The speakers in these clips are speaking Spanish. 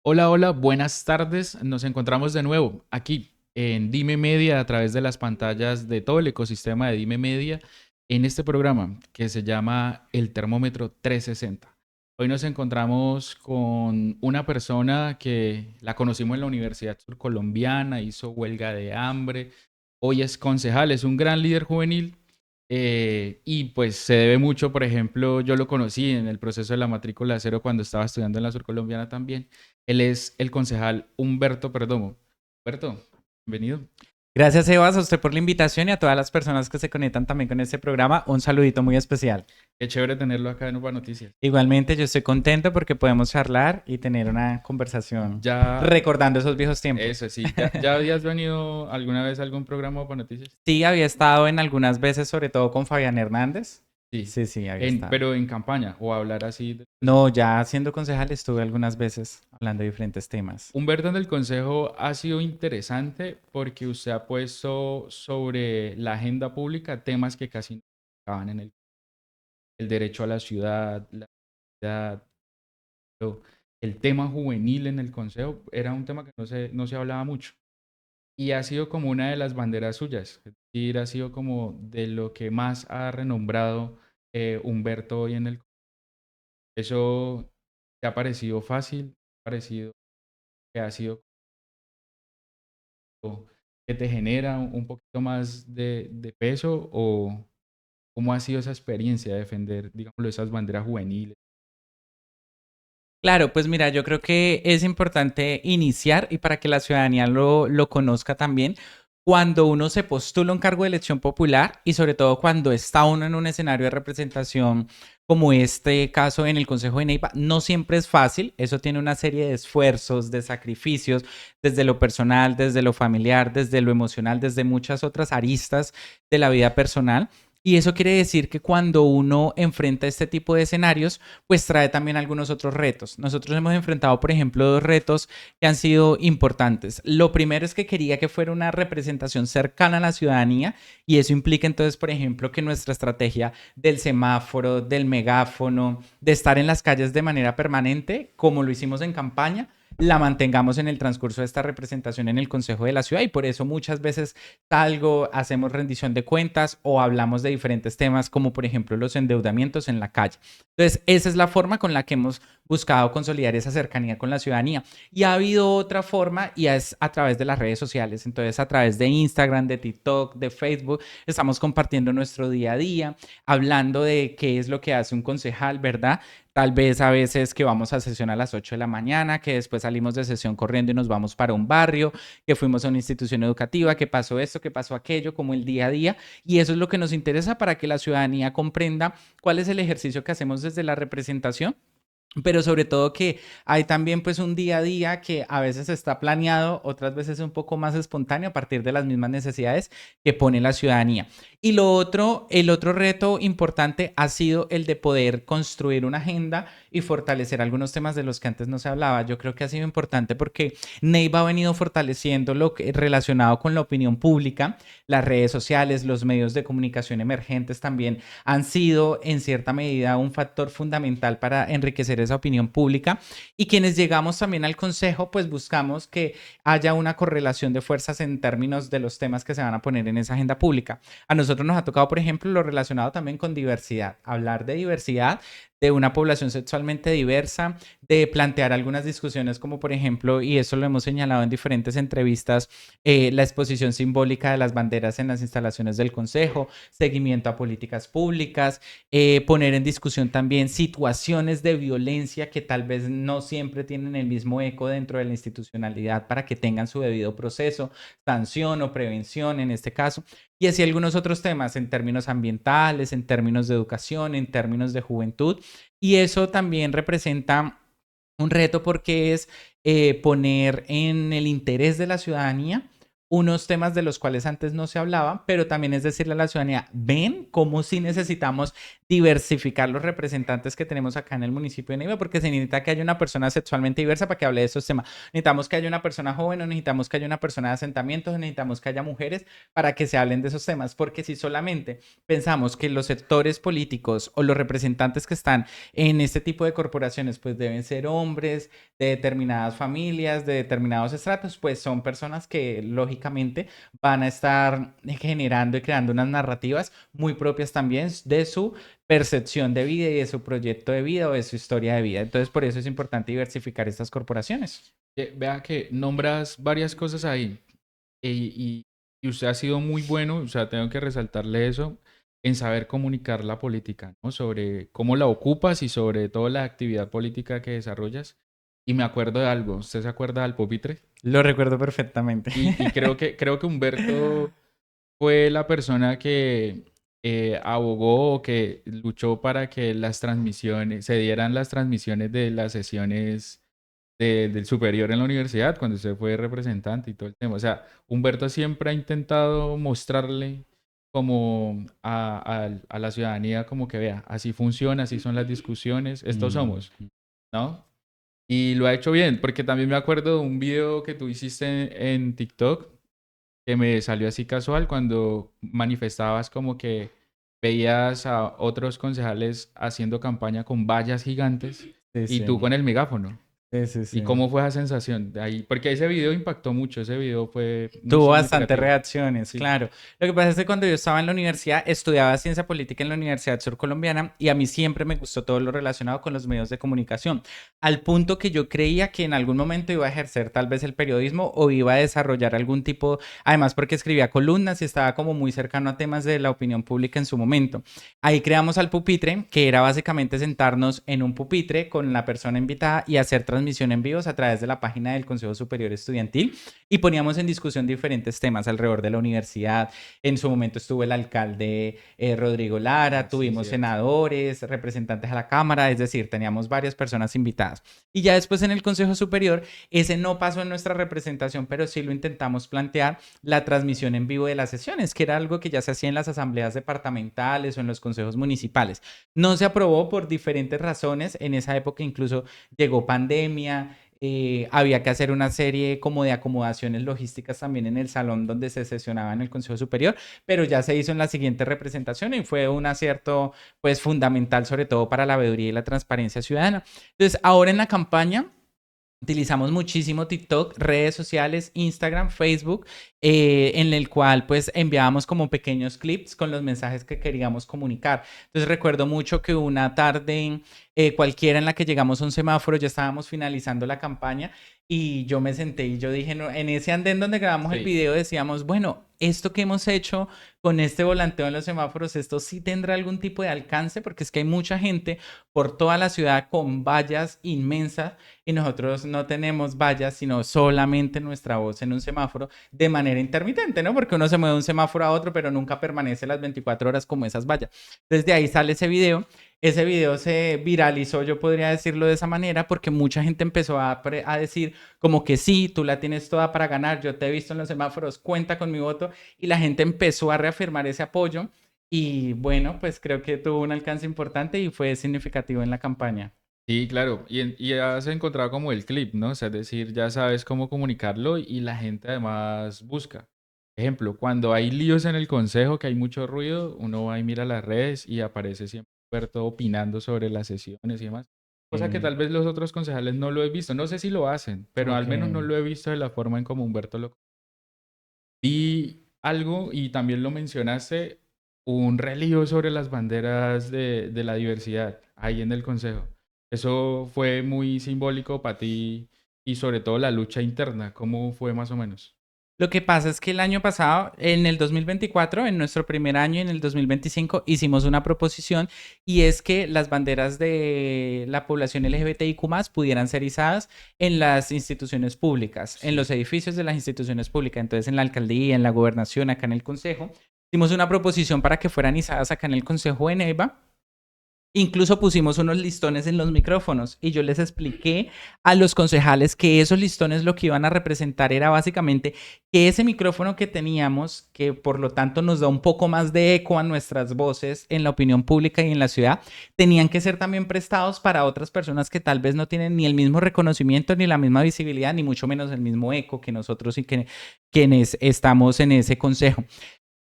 Hola, hola, buenas tardes. Nos encontramos de nuevo aquí en Dime Media a través de las pantallas de todo el ecosistema de Dime Media en este programa que se llama El Termómetro 360. Hoy nos encontramos con una persona que la conocimos en la Universidad Surcolombiana, hizo huelga de hambre, hoy es concejal, es un gran líder juvenil y pues se debe mucho, por ejemplo, yo lo conocí en el proceso de la matrícula cero cuando estaba estudiando en la Surcolombiana también. Él es el concejal Humberto Perdomo. Humberto, bienvenido. Gracias, Evas, a usted por la invitación y a todas las personas que se conectan también con este programa. Un saludito muy especial. Qué chévere tenerlo acá en Uva Noticias. Igualmente, yo estoy contento porque podemos charlar y tener una conversación Ya, recordando esos viejos tiempos. eso sí, ya habías venido alguna vez a algún programa de Uva Noticias. Sí, había estado en algunas veces, sobre todo con Fabián Hernández. Sí, Sí, había estado. pero en campaña o hablar así. No, ya siendo concejal estuve algunas veces hablando de diferentes temas. Humberto en el consejo ha sido interesante porque usted ha puesto sobre la agenda pública temas que casi no estaban en el derecho a la ciudad, la ciudad, el tema juvenil en el consejo era un tema que no se hablaba mucho. Y ha sido como una de las banderas suyas. Es decir, ha sido como de lo que más ha renombrado Humberto hoy en el. Eso te ha parecido fácil, te ha parecido que ha sido que te genera un poquito más de peso o cómo ha sido esa experiencia de defender, digámoslo, esas banderas juveniles. Claro, pues mira, yo creo que es importante iniciar y para que la ciudadanía lo conozca también, cuando uno se postula un cargo de elección popular y sobre todo cuando está uno en un escenario de representación como este caso en el Consejo de Neiva, no siempre es fácil, eso tiene una serie de esfuerzos, de sacrificios, desde lo personal, desde lo familiar, desde lo emocional, desde muchas otras aristas de la vida personal. Y eso quiere decir que cuando uno enfrenta este tipo de escenarios, pues trae también algunos otros retos. Nosotros hemos enfrentado, por ejemplo, dos retos que han sido importantes. Lo primero es que quería que fuera una representación cercana a la ciudadanía y eso implica entonces, por ejemplo, que nuestra estrategia del semáforo, del megáfono, de estar en las calles de manera permanente, como lo hicimos en campaña, la mantengamos en el transcurso de esta representación en el Consejo de la Ciudad y por eso muchas veces salgo, hacemos rendición de cuentas o hablamos de diferentes temas como por ejemplo los endeudamientos en la calle. Entonces, esa es la forma con la que hemos buscado consolidar esa cercanía con la ciudadanía. Y ha habido otra forma y es a través de las redes sociales. Entonces, a través de Instagram, de TikTok, de Facebook, estamos compartiendo nuestro día a día, hablando de qué es lo que hace un concejal, ¿verdad? Tal vez a veces que vamos a sesión a las 8 de la mañana, que después salimos de sesión corriendo y nos vamos para un barrio, que fuimos a una institución educativa, que pasó esto, que pasó aquello, como el día a día. Y eso es lo que nos interesa para que la ciudadanía comprenda cuál es el ejercicio que hacemos desde la representación, pero sobre todo que hay también pues un día a día que a veces está planeado, otras veces un poco más espontáneo a partir de las mismas necesidades que pone la ciudadanía. Y lo otro, el otro reto importante ha sido el de poder construir una agenda y fortalecer algunos temas de los que antes no se hablaba. Yo creo que ha sido importante porque Neiva ha venido fortaleciendo lo que relacionado con la opinión pública, las redes sociales, los medios de comunicación emergentes también han sido en cierta medida un factor fundamental para enriquecer esa opinión pública y quienes llegamos también al consejo pues buscamos que haya una correlación de fuerzas en términos de los temas que se van a poner en esa agenda pública. A nosotros nos ha tocado, por ejemplo, lo relacionado también con diversidad, hablar de diversidad, de una población sexualmente diversa, de plantear algunas discusiones como por ejemplo, y eso lo hemos señalado en diferentes entrevistas, la exposición simbólica de las banderas en las instalaciones del Consejo, seguimiento a políticas públicas, poner en discusión también situaciones de violencia que tal vez no siempre tienen el mismo eco dentro de la institucionalidad para que tengan su debido proceso, sanción o prevención en este caso, y así algunos otros temas en términos ambientales, en términos de educación, en términos de juventud, y eso también representa un reto porque es poner en el interés de la ciudadanía unos temas de los cuales antes no se hablaba, pero también es decirle a la ciudadanía, ven cómo sí necesitamos diversificar los representantes que tenemos acá en el municipio de Neiva, porque se necesita que haya una persona sexualmente diversa para que hable de esos temas. Necesitamos que haya una persona joven, o necesitamos que haya una persona de asentamientos, o necesitamos que haya mujeres para que se hablen de esos temas, porque si solamente pensamos que los sectores políticos o los representantes que están en este tipo de corporaciones pues deben ser hombres de determinadas familias, de determinados estratos, pues son personas que lógicamente van a estar generando y creando unas narrativas muy propias también de su percepción de vida y de su proyecto de vida o de su historia de vida. Entonces, por eso es importante diversificar estas corporaciones. Vea que nombras varias cosas ahí y usted ha sido muy bueno, o sea, tengo que resaltarle eso, en saber comunicar la política, ¿no? Sobre cómo la ocupas y sobre todo la actividad política que desarrollas. Y me acuerdo de algo, ¿usted se acuerda del pupitre? Lo recuerdo perfectamente. Y creo que Humberto fue la persona que abogó o que luchó para que las transmisiones, se dieran las transmisiones de las sesiones del superior en la universidad, cuando usted fue representante y todo el tema. O sea, Humberto siempre ha intentado mostrarle como a la ciudadanía como que vea, así funciona, así son las discusiones, estos somos, ¿no? Y lo ha hecho bien, porque también me acuerdo de un video que tú hiciste en TikTok que me salió así casual cuando manifestabas como que veías a otros concejales haciendo campaña con vallas gigantes Sí, y tú sí. con el megáfono. Sí, sí, ¿Y sí. cómo fue esa sensación de ahí? Porque ese video impactó mucho, ese video fue muy Tuvo bastantes significativo. reacciones, Sí. claro. Lo que pasa es que cuando yo estaba en la universidad, estudiaba ciencia política en la Universidad Surcolombiana y a mí siempre me gustó todo lo relacionado con los medios de comunicación, al punto que yo creía que en algún momento iba a ejercer tal vez el periodismo o iba a desarrollar algún tipo, además porque escribía columnas y estaba como muy cercano a temas de la opinión pública en su momento. Ahí creamos al pupitre, que era básicamente sentarnos en un pupitre con la persona invitada y hacer transmisión en vivos a través de la página del Consejo Superior Estudiantil y poníamos en discusión diferentes temas alrededor de la universidad. En su momento estuvo el alcalde Rodrigo Lara, Sí, tuvimos cierto. senadores, representantes a la Cámara, es decir, teníamos varias personas invitadas. Y ya después en el Consejo Superior, ese no pasó en nuestra representación, pero sí lo intentamos plantear, la transmisión en vivo de las sesiones, que era algo que ya se hacía en las asambleas departamentales o en los consejos municipales. No se aprobó por diferentes razones, en esa época incluso llegó pandemia, había que hacer una serie como de acomodaciones logísticas también en el salón donde se sesionaba en el Consejo Superior, pero ya se hizo en la siguiente representación y fue un acierto pues fundamental sobre todo para la veeduría y la transparencia ciudadana. Entonces, ahora en la campaña utilizamos muchísimo TikTok, redes sociales, Instagram, Facebook, en el cual pues enviábamos como pequeños clips con los mensajes que queríamos comunicar. Entonces recuerdo mucho que una tarde cualquiera en la que llegamos a un semáforo, ya estábamos finalizando la campaña y yo me senté y yo dije, no, en ese andén donde grabamos el Sí. video decíamos, bueno, esto que hemos hecho con este volanteo en los semáforos, esto sí tendrá algún tipo de alcance, porque es que hay mucha gente por toda la ciudad con vallas inmensas y nosotros no tenemos vallas, sino solamente nuestra voz en un semáforo de manera intermitente, ¿no? Porque uno se mueve de un semáforo a otro, pero nunca permanece las 24 horas como esas vallas. Desde ahí sale ese video. Ese video se viralizó, yo podría decirlo de esa manera, porque mucha gente empezó a decir como que sí, tú la tienes toda para ganar, yo te he visto en los semáforos, cuenta con mi voto, y la gente empezó a reafirmar ese apoyo y bueno, pues creo que tuvo un alcance importante y fue significativo en la campaña. Sí, claro. Y has encontrado como el clip, ¿no? O sea, es decir, ya sabes cómo comunicarlo y la gente además busca. Ejemplo, cuando hay líos en el consejo, que hay mucho ruido, uno va y mira las redes y aparece siempre Humberto opinando sobre las sesiones y demás. Cosa que Eh, tal vez los otros concejales no lo he visto. No sé si lo hacen, pero al ok. menos no lo he visto de la forma en como Humberto lo... Vi algo y también lo mencionaste, un relío sobre las banderas de la diversidad ahí en el consejo. Eso fue muy simbólico para ti y sobre todo la lucha interna. ¿Cómo fue más o menos? Lo que pasa es que el año pasado, en el 2024, en nuestro primer año, en el 2025, hicimos una proposición y es que las banderas de la población LGBTIQ+ pudieran ser izadas en las instituciones públicas, en Sí. los edificios de las instituciones públicas, entonces en la alcaldía, en la gobernación, acá en el consejo. Hicimos una proposición para que fueran izadas acá en el consejo de Neiva. Incluso pusimos unos listones en los micrófonos y yo les expliqué a los concejales que esos listones lo que iban a representar era básicamente que ese micrófono que teníamos, que por lo tanto nos da un poco más de eco a nuestras voces en la opinión pública y en la ciudad, tenían que ser también prestados para otras personas que tal vez no tienen ni el mismo reconocimiento, ni la misma visibilidad, ni mucho menos el mismo eco que nosotros y que quienes estamos en ese consejo.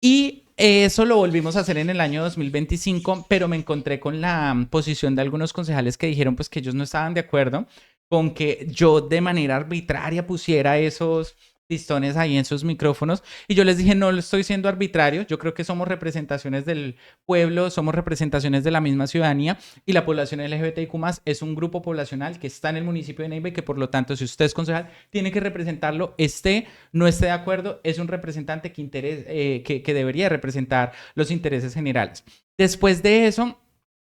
Y eso lo volvimos a hacer en el año 2025, pero me encontré con la posición de algunos concejales que dijeron pues que ellos no estaban de acuerdo con que yo de manera arbitraria pusiera esos listones ahí en sus micrófonos. Y yo les dije, no lo estoy siendo arbitrario, yo creo que somos representaciones del pueblo, somos representaciones de la misma ciudadanía y la población LGBTIQ+, es un grupo poblacional que está en el municipio de Neiva y que por lo tanto, si usted es concejal, tiene que representarlo, no esté de acuerdo, es un representante que debería representar los intereses generales. Después de eso,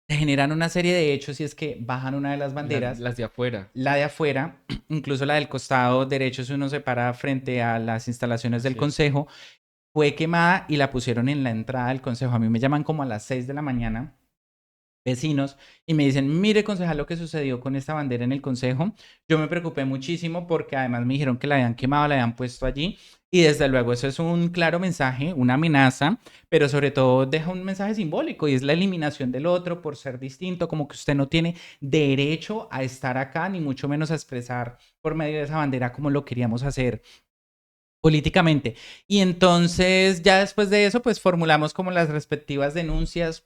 se generan una serie de hechos y es que bajan una de las banderas. Las de afuera. La de afuera, incluso la del costado derecho, si uno se para frente a las instalaciones del consejo, fue quemada y la pusieron en la entrada del consejo. A mí me llaman como a las 6 de la mañana vecinos y me dicen, mire concejal lo que sucedió con esta bandera en el consejo. Yo me preocupé muchísimo porque además me dijeron que la habían quemado, la habían puesto allí y desde luego eso es un claro mensaje, una amenaza, pero sobre todo deja un mensaje simbólico y es la eliminación del otro por ser distinto, como que usted no tiene derecho a estar acá ni mucho menos a expresar por medio de esa bandera como lo queríamos hacer políticamente. Y entonces ya después de eso, pues formulamos como las respectivas denuncias,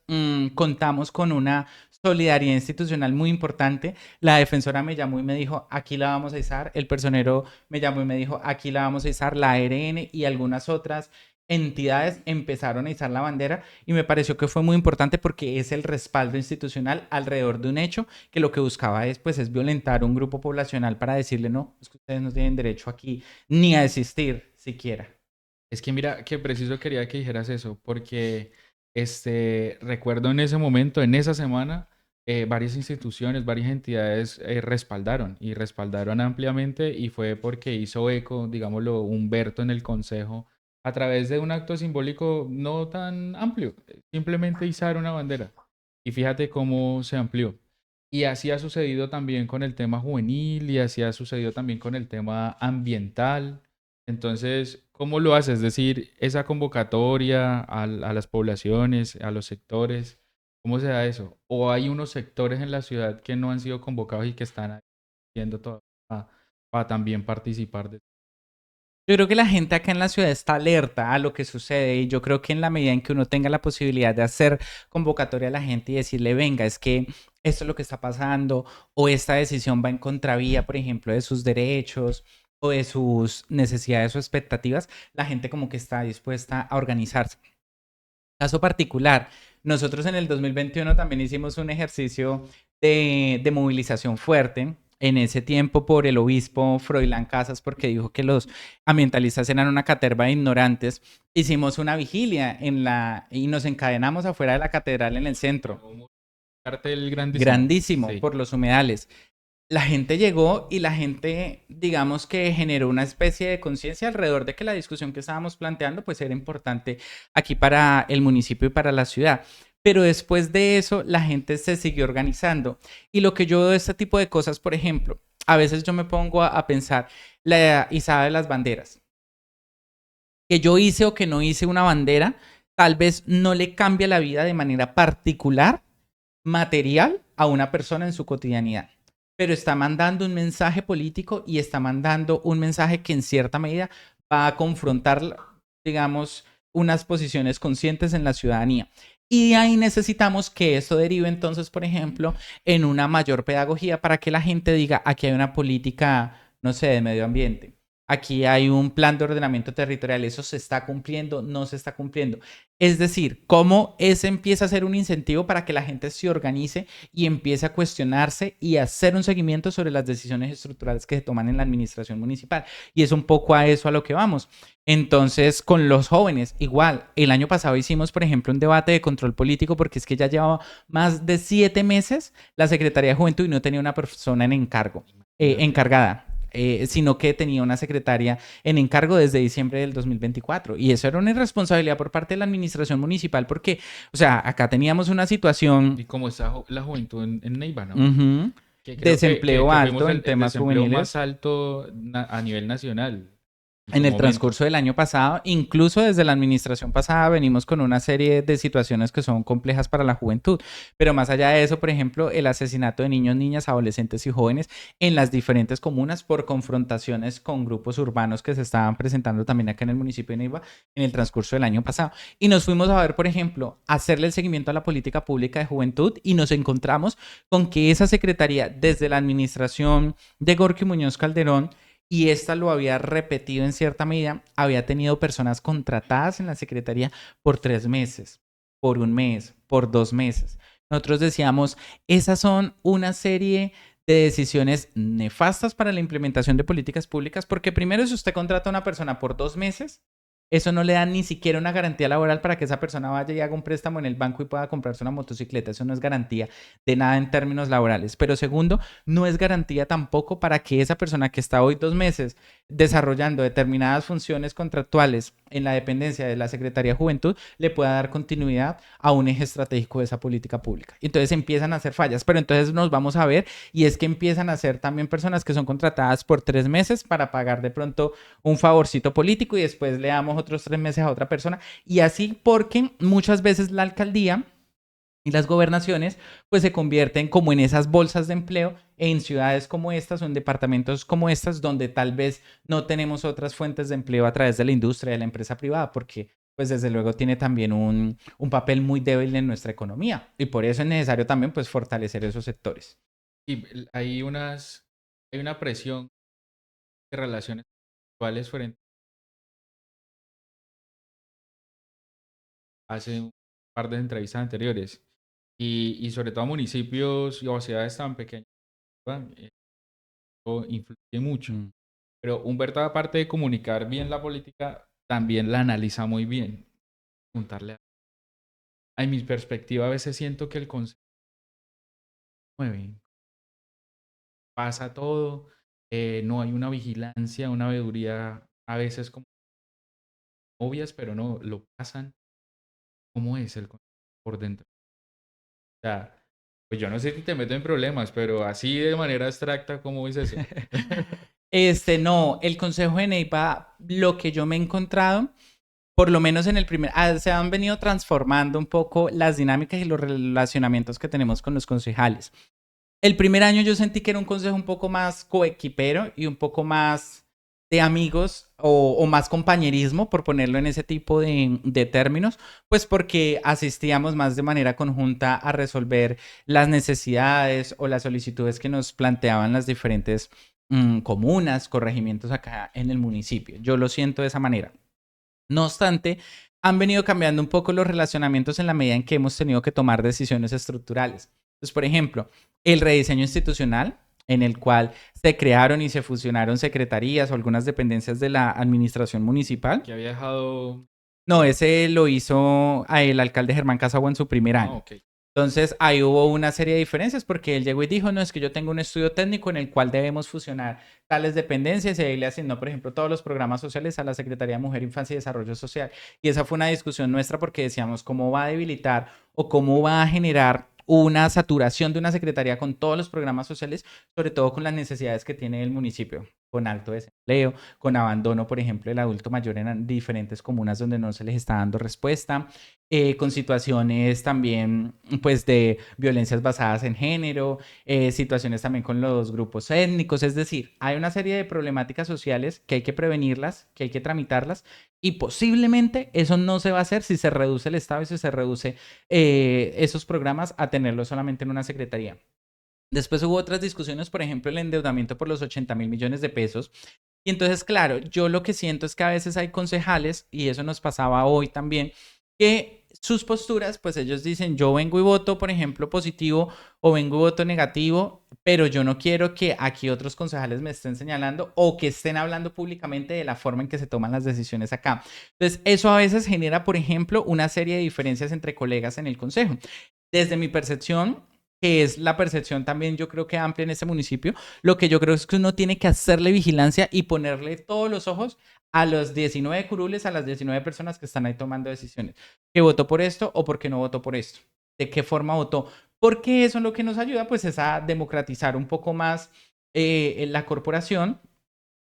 contamos con una solidaridad institucional muy importante. La defensora me llamó y me dijo, aquí la vamos a izar. El personero me llamó y me dijo, aquí la vamos a izar. La ARN y algunas otras entidades empezaron a izar la bandera y me pareció que fue muy importante porque es el respaldo institucional alrededor de un hecho que lo que buscaba es, pues, es violentar un grupo poblacional para decirle, no, es que ustedes no tienen derecho aquí ni a existir siquiera. Es que mira, que preciso quería que dijeras eso, porque recuerdo en ese momento, en esa semana, varias instituciones, varias entidades respaldaron y respaldaron ampliamente y fue porque hizo eco, digámoslo, Humberto en el consejo a través de un acto simbólico no tan amplio, simplemente izar una bandera. Y fíjate cómo se amplió. Y así ha sucedido también con el tema juvenil y así ha sucedido también con el tema ambiental. Entonces, ¿cómo lo haces? Es decir, esa convocatoria a las poblaciones, a los sectores, ¿cómo se da eso? ¿O hay unos sectores en la ciudad que no han sido convocados y que están haciendo todo para también participar de Yo creo que la gente acá en la ciudad está alerta a lo que sucede y yo creo que en la medida en que uno tenga la posibilidad de hacer convocatoria a la gente y decirle, venga, es que esto es lo que está pasando o esta decisión va en contravía, por ejemplo, de sus derechos o de sus necesidades o expectativas, la gente como que está dispuesta a organizarse. Caso particular, nosotros en el 2021 también hicimos un ejercicio de movilización fuerte en ese tiempo por el obispo Froilán Casas porque dijo que los ambientalistas eran una caterva de ignorantes. Hicimos una vigilia y nos encadenamos afuera de la catedral en el centro. un cartel grandísimo? Grandísimo, Sí. por los humedales. La gente llegó y la gente, digamos que generó una especie de conciencia alrededor de que la discusión que estábamos planteando pues era importante aquí para el municipio y para la ciudad. Pero después de eso, la gente se siguió organizando. Y lo que yo veo de este tipo de cosas, por ejemplo, a veces yo me pongo a pensar la izada de las banderas. Que yo hice o que no hice una bandera, tal vez no le cambia la vida de manera particular, material, a una persona en su cotidianidad. Pero está mandando un mensaje político y está mandando un mensaje que en cierta medida va a confrontar, digamos, unas posiciones conscientes en la ciudadanía. Y ahí necesitamos que eso derive entonces, por ejemplo, en una mayor pedagogía para que la gente diga, aquí hay una política, no sé, de medio ambiente. Aquí hay un plan de ordenamiento territorial, eso se está cumpliendo, no se está cumpliendo. Es decir, cómo ese empieza a ser un incentivo para que la gente se organice y empiece a cuestionarse y a hacer un seguimiento sobre las decisiones estructurales que se toman en la administración municipal. Y es un poco a eso a lo que vamos. Entonces, con los jóvenes, igual, el año pasado hicimos, por ejemplo, un debate de control político porque es que ya llevaba más de 7 meses la Secretaría de Juventud y no tenía una persona en encargo, encargada. sino que tenía una secretaria en encargo desde diciembre del 2024. Y eso era una irresponsabilidad por parte de la administración municipal porque, o sea, acá teníamos una situación... Y como está la juventud en Neiva, ¿no? Ujú. Que creo Desempleo que fuimos alto en el temas desempleo juveniles. más alto a nivel nacional en En su el momento. transcurso del año pasado, incluso desde la administración pasada, venimos con una serie de situaciones que son complejas para la juventud. Pero más allá de eso, por ejemplo, el asesinato de niños, niñas, adolescentes y jóvenes en las diferentes comunas por confrontaciones con grupos urbanos que se estaban presentando también acá en el municipio de Neiva en el transcurso del año pasado. Y nos fuimos a ver, por ejemplo, hacerle el seguimiento a la política pública de juventud y nos encontramos con que esa secretaría, desde la administración de Gorky Muñoz Calderón, y esta lo había repetido en cierta medida, había tenido personas contratadas en la secretaría por 3 meses, por un mes, por 2 meses. Nosotros decíamos, esas son una serie de decisiones nefastas para la implementación de políticas públicas, porque primero si usted contrata a una persona por 2 meses, eso no le da ni siquiera una garantía laboral para que esa persona vaya y haga un préstamo en el banco y pueda comprarse una motocicleta. Eso no es garantía de nada en términos laborales. Pero segundo, no es garantía tampoco para que esa persona que está hoy 2 meses desarrollando determinadas funciones contractuales en la dependencia de la Secretaría de Juventud le pueda dar continuidad a un eje estratégico de esa política pública. Entonces empiezan a hacer fallas, pero entonces nos vamos a ver y es que empiezan a ser también personas que son contratadas por 3 meses para pagar de pronto un favorcito político y después le damos otros 3 meses a otra persona y así porque muchas veces la alcaldía y las gobernaciones pues se convierten como en esas bolsas de empleo en ciudades como estas o en departamentos como estas donde tal vez no tenemos otras fuentes de empleo a través de la industria, de la empresa privada, porque pues desde luego tiene también un papel muy débil en nuestra economía y por eso es necesario también pues fortalecer esos sectores. Y hay una presión de relaciones actuales frente a hace un par de entrevistas anteriores. Y sobre todo a municipios o ciudades tan pequeñas, ¿verdad? Eso influye mucho. Mm. Pero Humberto, aparte de comunicar bien la política, también la analiza muy bien. Juntarle a mi perspectiva, a veces siento que el consejo mueve, pasa todo, no hay una vigilancia, una veeduría, a veces como obvias, pero no lo pasan. ¿Cómo es el consejo por dentro? O sea, pues yo no sé si te meto en problemas, pero así de manera abstracta, ¿cómo es eso? No, el Consejo de Neiva, lo que yo me he encontrado, por lo menos en el se han venido transformando un poco las dinámicas y los relacionamientos que tenemos con los concejales. El primer año yo sentí que era un consejo un poco más coequipero y un poco más de amigos o más compañerismo, por ponerlo en ese tipo de términos, pues porque asistíamos más de manera conjunta a resolver las necesidades o las solicitudes que nos planteaban las diferentes comunas, corregimientos acá en el municipio. Yo lo siento de esa manera. No obstante, han venido cambiando un poco los relacionamientos en la medida en que hemos tenido que tomar decisiones estructurales. Entonces, por ejemplo, el rediseño institucional, en el cual se crearon y se fusionaron secretarías o algunas dependencias de la administración municipal. Que había dejado... No, ese lo hizo el alcalde Germán Casagua en su primer Ah, año. ok. Entonces, ahí hubo una serie de diferencias porque él llegó y dijo, no, es que yo tengo un estudio técnico en el cual debemos fusionar tales dependencias y ahí le asignó, por ejemplo, todos los programas sociales a la Secretaría de Mujer, Infancia y Desarrollo Social. Y esa fue una discusión nuestra porque decíamos cómo va a debilitar o cómo va a generar una saturación de una secretaría con todos los programas sociales, sobre todo con las necesidades que tiene el municipio, con alto desempleo, con abandono, por ejemplo, del adulto mayor en diferentes comunas donde no se les está dando respuesta, con situaciones también pues de violencias basadas en género, situaciones también con los grupos étnicos, es decir, hay una serie de problemáticas sociales que hay que prevenirlas, que hay que tramitarlas y posiblemente eso no se va a hacer si se reduce el Estado y si se reduce esos programas a tenerlo solamente en una secretaría. Después hubo otras discusiones, por ejemplo, el endeudamiento por los 80.000 millones de pesos. Y entonces, claro, yo lo que siento es que a veces hay concejales, y eso nos pasaba hoy también, que sus posturas, pues ellos dicen, yo vengo y voto, por ejemplo, positivo o vengo y voto negativo, pero yo no quiero que aquí otros concejales me estén señalando o que estén hablando públicamente de la forma en que se toman las decisiones acá. Entonces, eso a veces genera, por ejemplo, una serie de diferencias entre colegas en el consejo. Desde mi percepción, que es la percepción también yo creo que amplia en este municipio. Lo que yo creo es que uno tiene que hacerle vigilancia y ponerle todos los ojos a los 19 curules, a las 19 personas que están ahí tomando decisiones. ¿Que votó por esto o por qué no votó por esto? ¿De qué forma votó? Porque eso es lo que nos ayuda pues es a democratizar un poco más la corporación,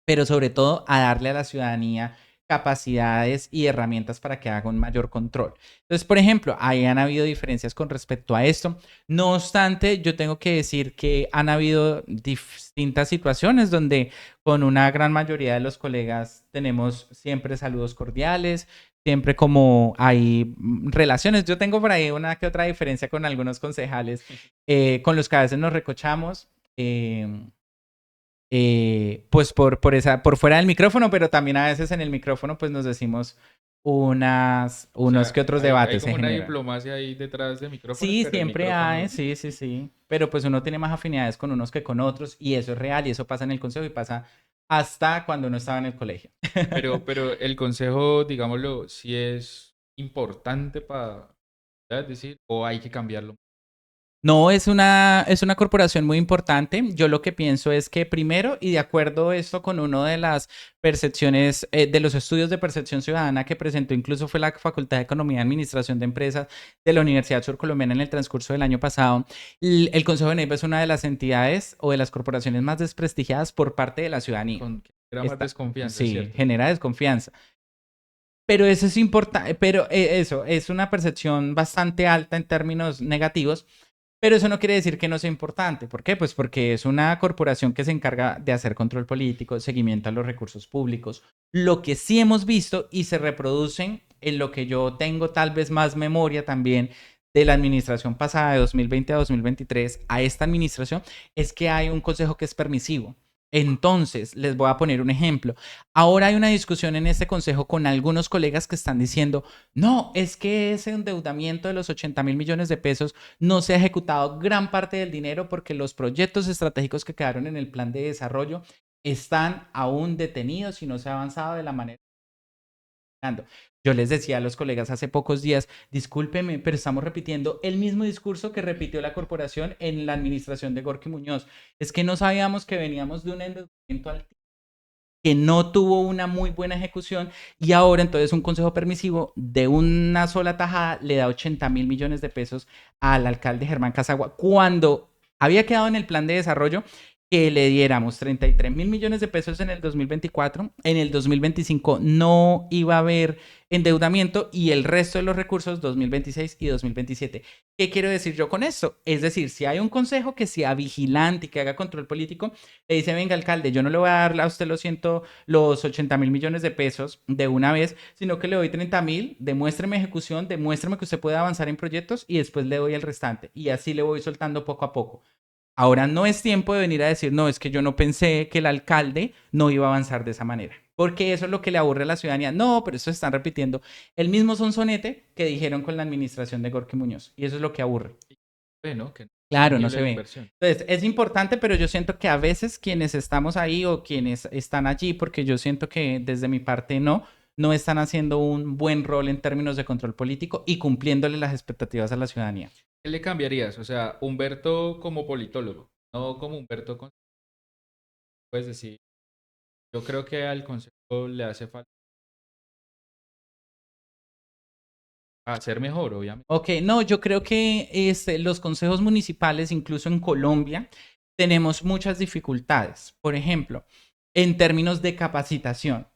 pero sobre todo a darle a la ciudadanía capacidades y herramientas para que haga un mayor control. Entonces, por ejemplo, ahí han habido diferencias con respecto a esto. No obstante, yo tengo que decir que han habido distintas situaciones donde con una gran mayoría de los colegas tenemos siempre saludos cordiales, siempre como hay relaciones. Yo tengo por ahí una que otra diferencia con algunos concejales con los que a veces nos recochamos. Pues por fuera del micrófono, pero también a veces en el micrófono pues nos decimos O unos sea, que otros hay debates se como una generan. diplomacia ahí detrás de micrófonos, Sí, pero el siempre hay, micrófono... sí, sí, sí. Pero pues uno tiene más afinidades con unos que con otros y eso es real y eso pasa en el consejo y pasa hasta cuando uno estaba en el colegio. Pero el consejo, digámoslo, sí es importante para, ¿sabes? Decir, o hay que cambiarlo. No, es una corporación muy importante. Yo lo que pienso es que primero, y de acuerdo esto con una de las percepciones, de los estudios de percepción ciudadana que presentó incluso fue la Facultad de Economía y Administración de Empresas de la Universidad Surcolombiana en el transcurso del año pasado, el Consejo de Neiva es una de las entidades o de las corporaciones más desprestigiadas por parte de la ciudadanía. Genera más desconfianza, es Sí, cierto. genera desconfianza. Pero eso es importante, pero eso es una percepción bastante alta en términos negativos, pero eso no quiere decir que no sea importante. ¿Por qué? Pues porque es una corporación que se encarga de hacer control político, seguimiento a los recursos públicos. Lo que sí hemos visto y se reproducen en lo que yo tengo tal vez más memoria también de la administración pasada de 2020 a 2023 a esta administración es que hay un consejo que es permisivo. Entonces, les voy a poner un ejemplo. Ahora hay una discusión en este consejo con algunos colegas que están diciendo, no, es que ese endeudamiento de los 80.000 millones de pesos no se ha ejecutado gran parte del dinero porque los proyectos estratégicos que quedaron en el plan de desarrollo están aún detenidos y no se ha avanzado de la manera. Yo les decía a los colegas hace pocos días, discúlpeme, pero estamos repitiendo el mismo discurso que repitió la corporación en la administración de Gorky Muñoz. Es que no sabíamos que veníamos de un endeudamiento alto que no tuvo una muy buena ejecución y ahora entonces un consejo permisivo de una sola tajada le da 80.000 millones de pesos al alcalde Germán Casagua cuando había quedado en el plan de desarrollo que le diéramos 33.000 millones de pesos en el 2024, en el 2025 no iba a haber endeudamiento y el resto de los recursos 2026 y 2027. ¿Qué quiero decir yo con esto? Es decir, si hay un consejo que sea vigilante y que haga control político, le dice, venga, alcalde, yo no le voy a dar a usted los 80.000 millones de pesos de una vez, sino que le doy 30.000, demuéstreme ejecución, demuéstreme que usted puede avanzar en proyectos y después le doy el restante. Y así le voy soltando poco a poco. Ahora no es tiempo de venir a decir, no, es que yo no pensé que el alcalde no iba a avanzar de esa manera. Porque eso es lo que le aburre a la ciudadanía. No, pero eso están repitiendo el mismo sonsonete que dijeron con la administración de Gorky Muñoz. Y eso es lo que aburre. ¿No? Que no es Claro, no tangible se la ve. inversión. Entonces, es importante, pero yo siento que a veces quienes estamos ahí o quienes están allí, porque yo siento que desde mi parte no están haciendo un buen rol en términos de control político y cumpliéndole las expectativas a la ciudadanía. ¿Qué le cambiarías? O sea, Humberto como politólogo, no como Humberto con... Puedes decir, yo creo que al consejo le hace falta hacer mejor, obviamente. Ok, no, yo creo que los consejos municipales, incluso en Colombia, tenemos muchas dificultades. Por ejemplo, en términos de capacitación.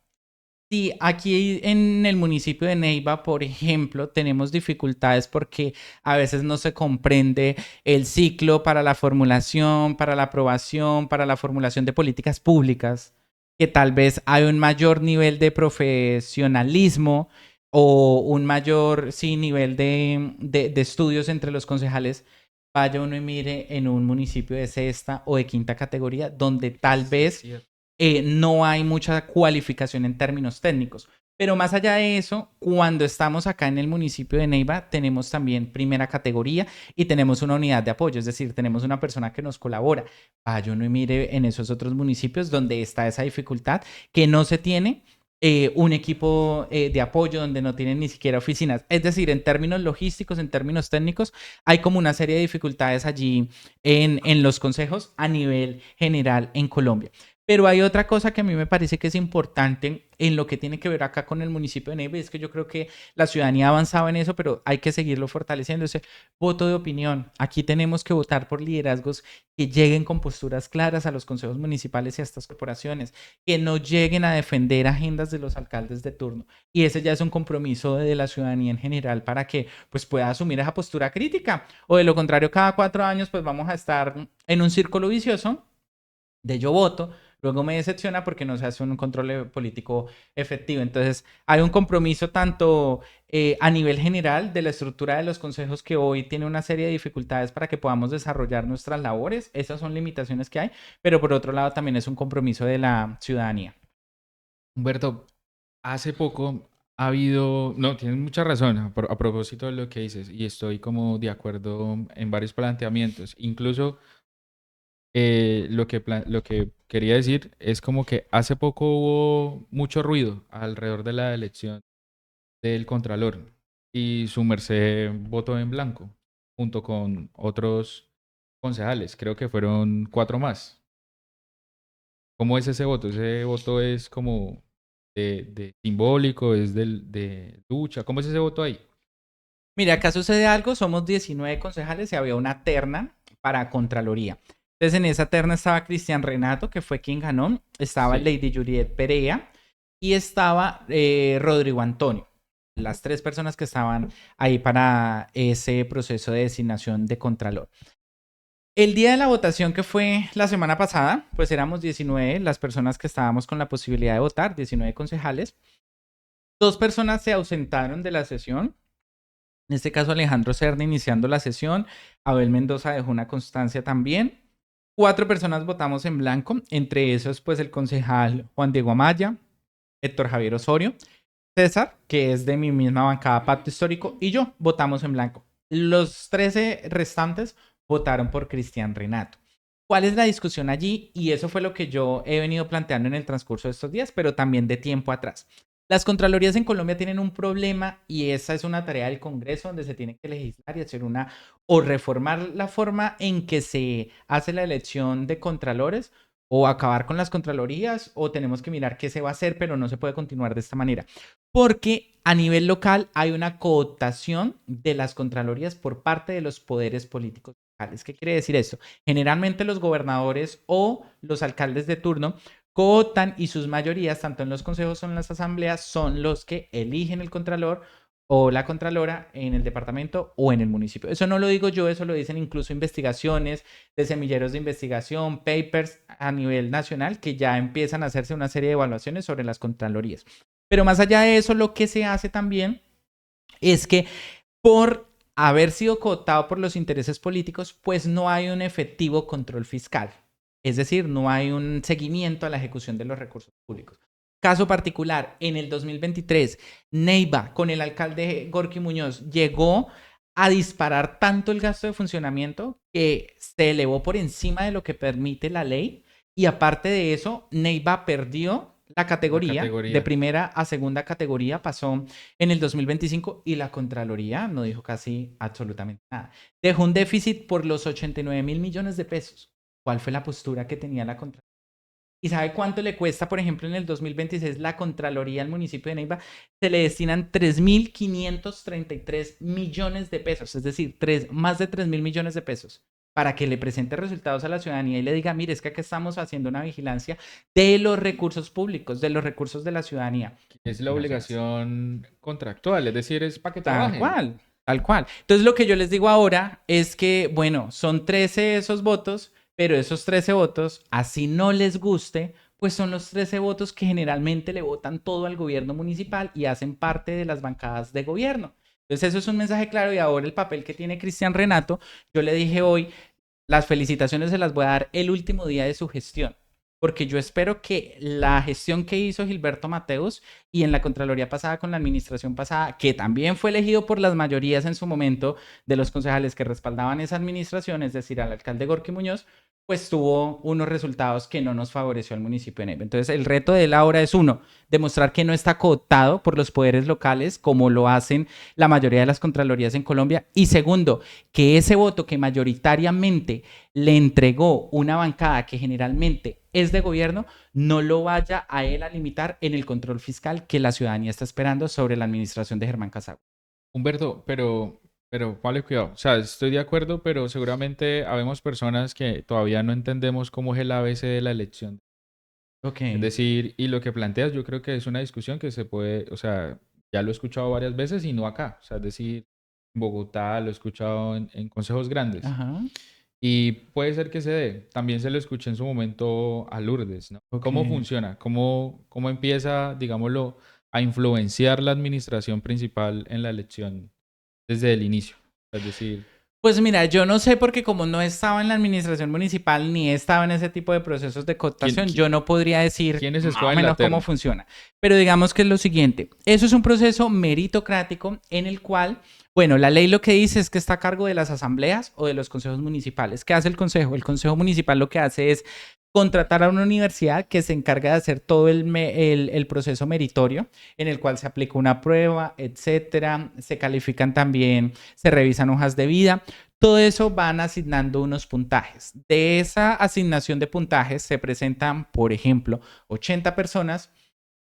Sí, aquí en el municipio de Neiva, por ejemplo, tenemos dificultades porque a veces no se comprende el ciclo para la formulación, para la aprobación, para la formulación de políticas públicas, que tal vez hay un mayor nivel de profesionalismo o un mayor, sí, nivel de estudios entre los concejales. Vaya uno y mire en un municipio de sexta o de quinta categoría, donde tal Sí, es vez cierto. no hay mucha cualificación en términos técnicos. Pero más allá de eso, cuando estamos acá en el municipio de Neiva, tenemos también primera categoría y tenemos una unidad de apoyo, es decir, tenemos una persona que nos colabora. Vaya uno y mire en esos otros municipios donde está esa dificultad que no se tiene un equipo de apoyo donde no tienen ni siquiera oficinas. Es decir, en términos logísticos, en términos técnicos, hay como una serie de dificultades allí en los consejos a nivel general en Colombia. Pero hay otra cosa que a mí me parece que es importante en lo que tiene que ver acá con el municipio de Neiva, y es que yo creo que la ciudadanía avanzaba en eso, pero hay que seguirlo fortaleciendo, ese voto de opinión. Aquí tenemos que votar por liderazgos que lleguen con posturas claras a los consejos municipales y a estas corporaciones, que no lleguen a defender agendas de los alcaldes de turno. Y ese ya es un compromiso de la ciudadanía en general para que pues pueda asumir esa postura crítica. O de lo contrario, cada 4 años pues vamos a estar en un círculo vicioso de yo voto, luego me decepciona porque no se hace un control político efectivo. Entonces, hay un compromiso tanto a nivel general de la estructura de los consejos que hoy tiene una serie de dificultades para que podamos desarrollar nuestras labores. Esas son limitaciones que hay, pero por otro lado también es un compromiso de la ciudadanía. Humberto, hace poco ha habido, no, tienes mucha razón a propósito de lo que dices y estoy como de acuerdo en varios planteamientos. Incluso lo que quería decir es como que hace poco hubo mucho ruido alrededor de la elección del Contralor y su merced votó en blanco junto con otros concejales. Creo que fueron 4 más. ¿Cómo es ese voto? Ese voto es como de simbólico, es de lucha. ¿Cómo es ese voto ahí? Mira, acá sucede algo, somos 19 concejales y había una terna para Contraloría. Entonces en esa terna estaba Cristian Renato, que fue quien ganó, estaba Sí. Lady Juliet Perea y estaba Rodrigo Antonio. Las 3 personas que estaban ahí para ese proceso de designación de Contralor. El día de la votación que fue la semana pasada, pues éramos 19 las personas que estábamos con la posibilidad de votar, 19 concejales. 2 personas se ausentaron de la sesión. En este caso, Alejandro Cerna iniciando la sesión. Abel Mendoza dejó una constancia también. 4 personas votamos en blanco. Entre esos, pues el concejal Juan Diego Amaya, Héctor Javier Osorio, César, que es de mi misma bancada Pacto Histórico, y yo votamos en blanco. Los 13 restantes votaron por Cristian Renato. ¿Cuál es la discusión allí? Y eso fue lo que yo he venido planteando en el transcurso de estos días, pero también de tiempo atrás. Las contralorías en Colombia tienen un problema y esa es una tarea del Congreso donde se tiene que legislar y hacer una o reformar la forma en que se hace la elección de contralores o acabar con las contralorías o tenemos que mirar qué se va a hacer, pero no se puede continuar de esta manera. Porque a nivel local hay una cooptación de las contralorías por parte de los poderes políticos locales. ¿Qué quiere decir esto? Generalmente los gobernadores o los alcaldes de turno cooptan y sus mayorías, tanto en los consejos o en las asambleas, son los que eligen el contralor o la contralora en el departamento o en el municipio. Eso no lo digo yo, eso lo dicen incluso investigaciones de semilleros de investigación, papers a nivel nacional que ya empiezan a hacerse una serie de evaluaciones sobre las contralorías. Pero más allá de eso, lo que se hace también es que por haber sido cooptado por los intereses políticos, pues no hay un efectivo control fiscal. Es decir, no hay un seguimiento a la ejecución de los recursos públicos. Caso particular, en el 2023, Neiva, con el alcalde Gorky Muñoz, llegó a disparar tanto el gasto de funcionamiento que se elevó por encima de lo que permite la ley. Y aparte de eso, Neiva perdió la La categoría de categoría. primera a segunda categoría, pasó en el 2025 y la Contraloría no dijo casi absolutamente nada. Dejó un déficit por los 89.000 millones de pesos. ¿Cuál fue la postura que tenía la Contraloría? ¿Y sabe cuánto le cuesta, por ejemplo, en el 2026 la Contraloría al municipio de Neiva? Se le destinan 3.533 millones de pesos, es decir, más de 3.000 millones de pesos, para que le presente resultados a la ciudadanía y le diga, mire, es que acá estamos haciendo una vigilancia de los recursos públicos, de los recursos de la ciudadanía. Es la Y no se hace. obligación contractual, es decir, es para que Tal trabajen. cual, tal cual. Entonces lo que yo les digo ahora es que, bueno, son 13 esos votos, pero esos 13 votos, así no les guste, pues son los 13 votos que generalmente le votan todo al gobierno municipal y hacen parte de las bancadas de gobierno. Entonces eso es un mensaje claro y ahora el papel que tiene Cristian Renato, yo le dije hoy, las felicitaciones se las voy a dar el último día de su gestión, porque yo espero que la gestión que hizo Gilberto Mateus y en la Contraloría pasada con la administración pasada, que también fue elegido por las mayorías en su momento de los concejales que respaldaban esa administración, es decir, al alcalde Gorky Muñoz, pues tuvo unos resultados que no nos favoreció al municipio de Neiva. Entonces, el reto de él ahora es uno, demostrar que no está cooptado por los poderes locales, como lo hacen la mayoría de las contralorías en Colombia. Y segundo, que ese voto que mayoritariamente le entregó una bancada que generalmente es de gobierno, no lo vaya a él a limitar en el control fiscal que la ciudadanía está esperando sobre la administración de Germán Casagua. Humberto, pero vale, cuidado. O sea, estoy de acuerdo, pero seguramente habemos personas que todavía no entendemos cómo es el ABC de la elección. Ok. Es decir, y lo que planteas, yo creo que es una discusión que se puede, o sea, ya lo he escuchado varias veces y no acá. O sea, es decir, en Bogotá lo he escuchado en consejos grandes. Ajá. Y puede ser que se dé. También se lo escuché en su momento a Lourdes, ¿no? Ok. ¿Cómo funciona? ¿Cómo empieza, digámoslo, a influenciar la administración principal en la elección desde el inicio? Es decir, Pues mira, yo no sé porque como no estaba en la administración municipal ni estaba en ese tipo de procesos de cooptación, ¿quién, yo no podría decir quiénes más o escogen la menos cómo terna? funciona. Pero digamos que es lo siguiente, eso es un proceso meritocrático en el cual, bueno, la ley lo que dice es que está a cargo de las asambleas o de los consejos municipales. ¿Qué hace el consejo? El consejo municipal lo que hace es contratar a una universidad que se encarga de hacer todo el proceso meritorio, en el cual se aplica una prueba, etcétera, se califican también, se revisan hojas de vida. Todo eso van asignando unos puntajes. De esa asignación de puntajes se presentan, por ejemplo, 80 personas,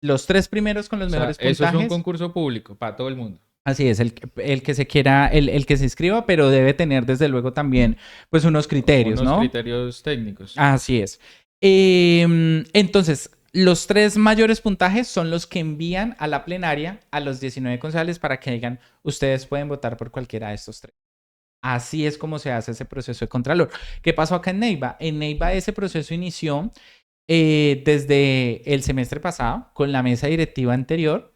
los 3 primeros con los O sea, mejores eso es un puntajes. concurso público para todo el mundo. Así es, el que se quiera, el que se inscriba, pero debe tener desde luego también pues unos criterios, Unos ¿no? criterios técnicos. Así es. Entonces, los 3 mayores puntajes son los que envían a la plenaria a los 19 concejales para que digan, ustedes pueden votar por cualquiera de estos 3. Así es como se hace ese proceso de contralor. ¿Qué pasó acá en Neiva? En Neiva ese proceso inició desde el semestre pasado con la mesa directiva anterior.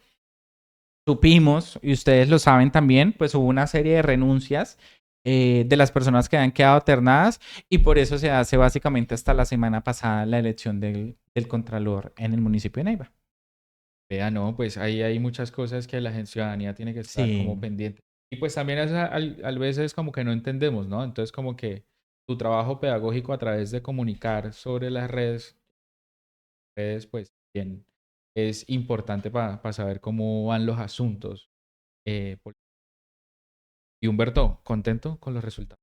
Supimos, y ustedes lo saben también, pues hubo una serie de renuncias de las personas que han quedado ternadas y por eso se hace básicamente hasta la semana pasada la elección del contralor en el municipio de Neiva. Vea, no, pues ahí hay muchas cosas que la ciudadanía tiene que estar como Sí. pendiente. Y pues también a veces como que no entendemos, ¿no? Entonces como que tu trabajo pedagógico a través de comunicar sobre las redes pues bien, es importante para saber cómo van los asuntos. Y Humberto, ¿contento con los resultados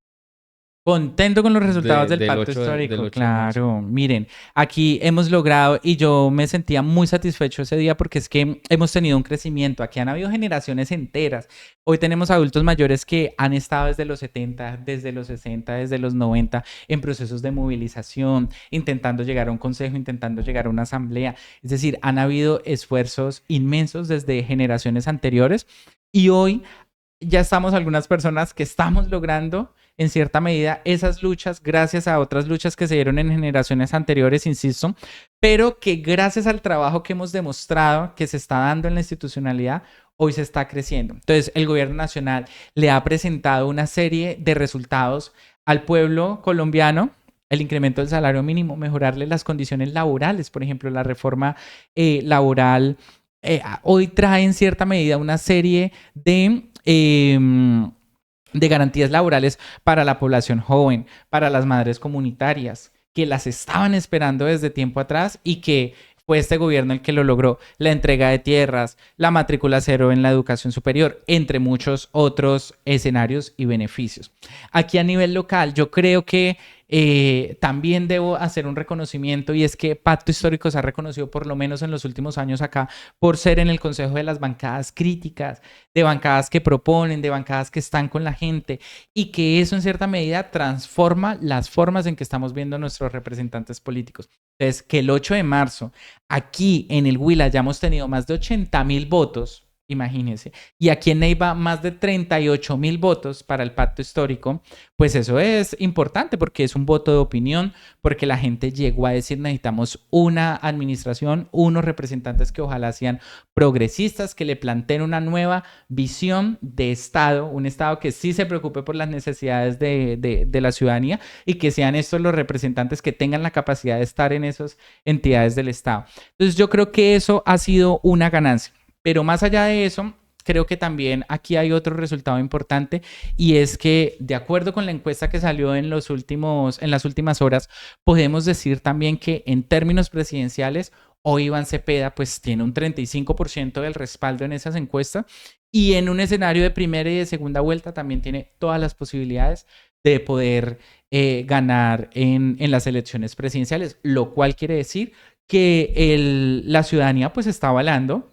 Contento con los resultados del del pacto 8 del histórico, 8 de marzo? claro. Miren, aquí hemos logrado y yo me sentía muy satisfecho ese día porque es que hemos tenido un crecimiento. Aquí han habido generaciones enteras. Hoy tenemos adultos mayores que han estado desde los 70, desde los 60, desde los 90 en procesos de movilización, intentando llegar a un consejo, intentando llegar a una asamblea. Es decir, han habido esfuerzos inmensos desde generaciones anteriores y hoy ya estamos algunas personas que estamos logrando en cierta medida esas luchas gracias a otras luchas que se dieron en generaciones anteriores, insisto, pero que gracias al trabajo que hemos demostrado que se está dando en la institucionalidad, hoy se está creciendo. Entonces, el gobierno nacional le ha presentado una serie de resultados al pueblo colombiano. El incremento del salario mínimo, mejorarle las condiciones laborales, por ejemplo, la reforma laboral hoy trae en cierta medida una serie de garantías laborales para la población joven, para las madres comunitarias, que las estaban esperando desde tiempo atrás y que fue este gobierno el que lo logró. La entrega de tierras, la matrícula cero en la educación superior, entre muchos otros escenarios y beneficios. Aquí a nivel local, yo creo que también debo hacer un reconocimiento y es que Pacto Histórico se ha reconocido por lo menos en los últimos años acá por ser en el Consejo de las bancadas críticas, de bancadas que proponen, de bancadas que están con la gente y que eso en cierta medida transforma las formas en que estamos viendo a nuestros representantes políticos. Entonces, que el 8 de marzo aquí en el Huila ya hemos tenido más de 80,000 votos, imagínense, y aquí en Neiva más de 38,000 votos para el pacto histórico, pues eso es importante porque es un voto de opinión, porque la gente llegó a decir necesitamos una administración, unos representantes que ojalá sean progresistas, que le planteen una nueva visión de Estado, un Estado que sí se preocupe por las necesidades de la ciudadanía y que sean estos los representantes que tengan la capacidad de estar en esas entidades del Estado. Entonces yo creo que eso ha sido una ganancia. Pero más allá de eso, creo que también aquí hay otro resultado importante y es que de acuerdo con la encuesta que salió en las últimas horas, podemos decir también que en términos presidenciales, hoy Iván Cepeda pues tiene un 35% del respaldo en esas encuestas y en un escenario de primera y de segunda vuelta también tiene todas las posibilidades de poder ganar en las elecciones presidenciales, lo cual quiere decir que la ciudadanía pues está avalando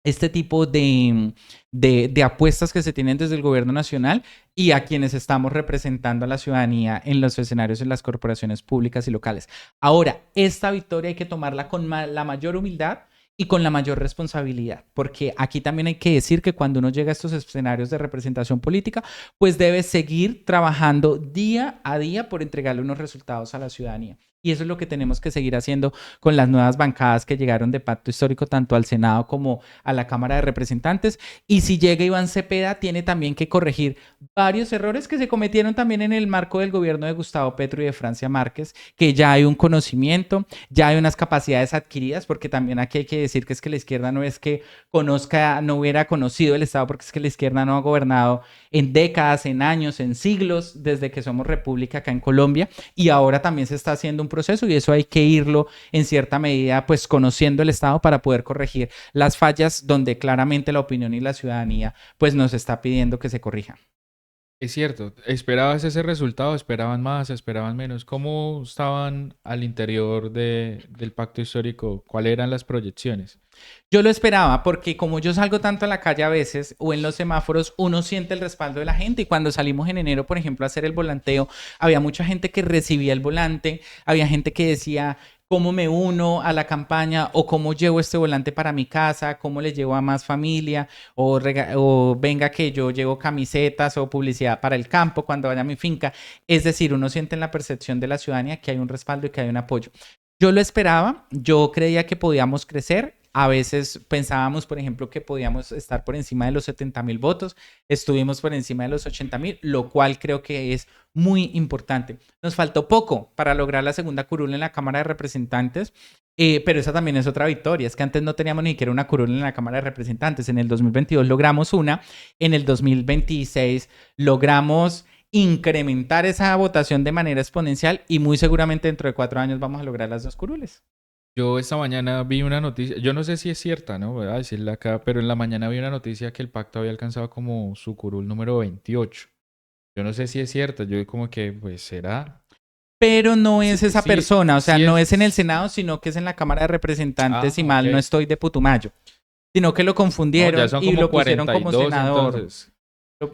este tipo de apuestas que se tienen desde el gobierno nacional y a quienes estamos representando a la ciudadanía en los escenarios en las corporaciones públicas y locales. Ahora, esta victoria hay que tomarla con la mayor humildad y con la mayor responsabilidad, porque aquí también hay que decir que cuando uno llega a estos escenarios de representación política, pues debe seguir trabajando día a día por entregarle unos resultados a la ciudadanía. Y eso es lo que tenemos que seguir haciendo con las nuevas bancadas que llegaron de Pacto Histórico tanto al Senado como a la Cámara de Representantes. Y si llega Iván Cepeda, tiene también que corregir varios errores que se cometieron también en el marco del gobierno de Gustavo Petro y de Francia Márquez, que ya hay un conocimiento, ya hay unas capacidades adquiridas, porque también aquí hay que decir que es que la izquierda no es que no hubiera conocido el Estado, porque es que la izquierda no ha gobernado en décadas, en años, en siglos, desde que somos república acá en Colombia, y ahora también se está haciendo un proceso y eso hay que irlo en cierta medida pues conociendo el Estado para poder corregir las fallas donde claramente la opinión y la ciudadanía pues nos está pidiendo que se corrija. Es cierto, ¿esperabas ese resultado? ¿Esperaban más? ¿Esperaban menos? ¿Cómo estaban al interior del pacto histórico? ¿Cuáles eran las proyecciones? Yo lo esperaba porque como yo salgo tanto a la calle a veces o en los semáforos, uno siente el respaldo de la gente y cuando salimos en enero, por ejemplo, a hacer el volanteo, había mucha gente que recibía el volante, había gente que decía cómo me uno a la campaña o cómo llevo este volante para mi casa, cómo le llevo a más familia o venga que yo llevo camisetas o publicidad para el campo cuando vaya a mi finca. Es decir, uno siente en la percepción de la ciudadanía que hay un respaldo y que hay un apoyo. Yo lo esperaba, yo creía que podíamos crecer. A veces pensábamos, por ejemplo, que podíamos estar por encima de los 70,000 votos. Estuvimos por encima de los 80,000, lo cual creo que es muy importante. Nos faltó poco para lograr la segunda curul en la Cámara de Representantes, pero esa también es otra victoria. Es que antes no teníamos ni siquiera una curul en la Cámara de Representantes. En el 2022 logramos una, en el 2026 logramos incrementar esa votación de manera exponencial y muy seguramente dentro de 4 años vamos a lograr las 2 curules. Yo esta mañana vi una noticia, yo no sé si es cierta, ¿no? Voy a decirla acá, pero en la mañana vi una noticia que el pacto había alcanzado como su curul número 28. Yo no sé si es cierta, yo como que, pues, ¿será? Pero no es Sí, esa sí, persona, o sea, sí no es en el es... Senado, sino que es en la Cámara de Representantes y mal no ok. estoy de Putumayo, sino que lo No, ya confundieron son y como lo pusieron como 42 senador. entonces.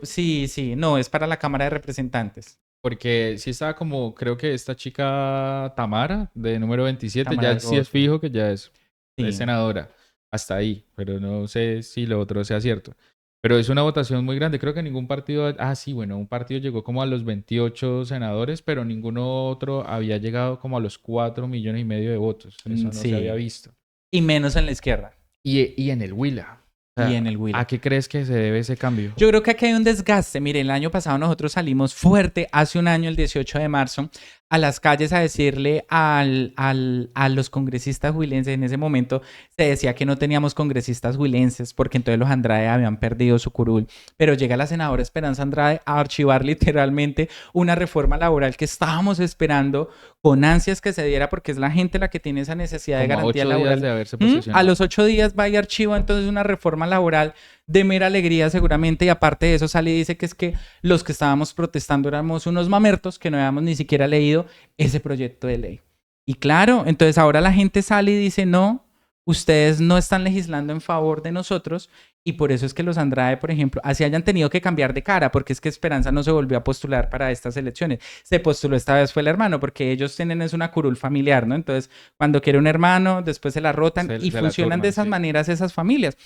Sí, no, es para la Cámara de Representantes. Porque sí estaba como, creo que esta chica Tamara, de número 27, Cámara ya de sí es Gozo. fijo que ya es Sí. senadora. Hasta ahí, pero no sé si lo otro sea cierto. Pero es una votación muy grande. Creo que ningún partido... sí, bueno, un partido llegó como a los 28 senadores, pero ninguno otro había llegado como a los 4,5 millones de votos. Eso no se había Sí. visto. Y menos en la izquierda Y en el Huila. O y sea, en el Huila. ¿a qué crees que se debe ese cambio? Yo creo que aquí hay un desgaste. Mire, el año pasado nosotros salimos fuerte, hace un año, el 18 de marzo, a las calles a decirle a los congresistas huilenses. En ese momento se decía que no teníamos congresistas huilenses porque entonces los Andrade habían perdido su curul. Pero llega la senadora Esperanza Andrade a archivar literalmente una reforma laboral que estábamos esperando con ansias que se diera porque es la gente la que tiene esa necesidad de Como a garantía 8 días laboral. de haberse A posesionado. los 8 días va y archiva entonces una reforma laboral de mera alegría seguramente y aparte de eso sale y dice que es que los que estábamos protestando éramos unos mamertos que no habíamos ni siquiera leído ese proyecto de ley. Y claro, entonces ahora la gente sale y dice no, ustedes no están legislando en favor de nosotros y por eso es que los Andrade, por ejemplo, así hayan tenido que cambiar de cara porque es que Esperanza no se volvió a postular para estas elecciones. Se postuló esta vez fue el hermano porque ellos tienen es una curul familiar, ¿no? Entonces cuando quiere un hermano, después se la rotan y Se la funcionan de turnan, esas sí. maneras esas familias.